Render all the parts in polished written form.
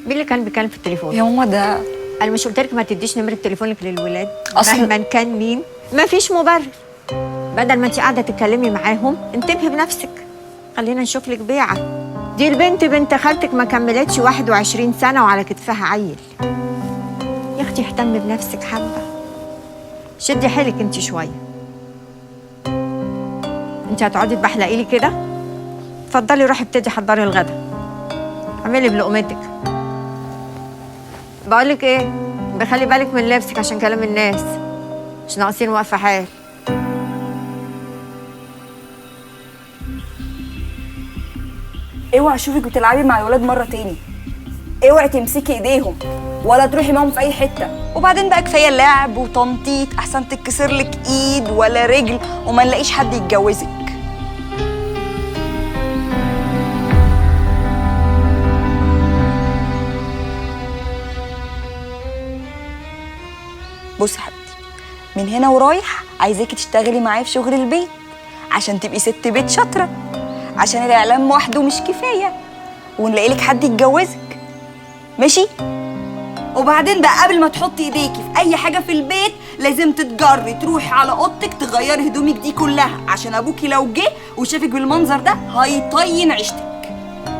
مين اللي كان بيتكلم في التليفون؟ يا ماما ده انا مش قلت لك ما تديش نمره تليفونك للولاد أصل مهما كان مين؟ ما فيش مبرر. بدل ما انت قاعده تتكلمي معاهم انتبهي بنفسك. خلينا نشوف لك بيعه. دي البنت بنت خالتك ما كملتش 21 سنه وعلى كتفها عيل. يا اختي اهتمي بنفسك حبه. شدي حيلك انت شويه. انت هتقعدي تبحلقي لي كده؟ اتفضلي روحي ابتدي حضري الغدا. اعملي بلقمتك. بقولك ايه؟ بخلي بالك من لبسك عشان كلام الناس. مش ناقصين واقفه حال. اوعي اشوفك بتلعبي مع الولاد مره تاني. اوعي تمسكي ايديهم ولا تروحي معاهم في اي حته. وبعدين بقى كفايه لعب وتنطيط، احسن تتكسر لك ايد ولا رجل وما نلاقيش حد يتجوزك. بصي يا حبيبتي، من هنا ورايح عايزاكي تشتغلي معايا في شغل البيت عشان تبقي ست بيت شاطره، عشان الاعلام وحده مش كفايه ونلاقي لك حد يتجوزك. ماشي؟ وبعدين بقى قبل ما تحطي ايديكي في اي حاجه في البيت لازم تتجري تروحي على اوضتك تغيري هدومك دي كلها، عشان ابوكي لو جه وشافك بالمنظر ده هيطين عيشتك.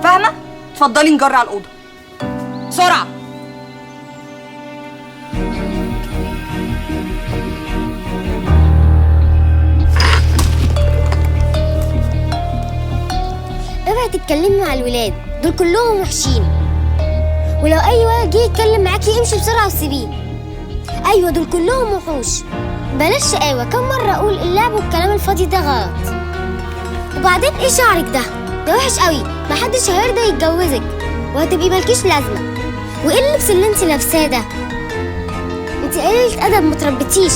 فاهمه؟ اتفضلي نجري على الاوضه بسرعه. اوعي تتكلمي مع الولاد دول كلهم وحشين، ولو اي ولد جه يتكلم معاكي امشي بسرعه وسيبيه. ايوه دول كلهم وحوش. بلاش شقاوه، كم مره اقول اللعب والكلام الفاضي ده غلط. وبعدين ايه شعرك ده وحش قوي، محدش هيرضى يتجوزك وهتبقي مالكيش لازمه. وايه اللبس اللي انت لابساه ده؟ انت قليله ادب متربيتيش.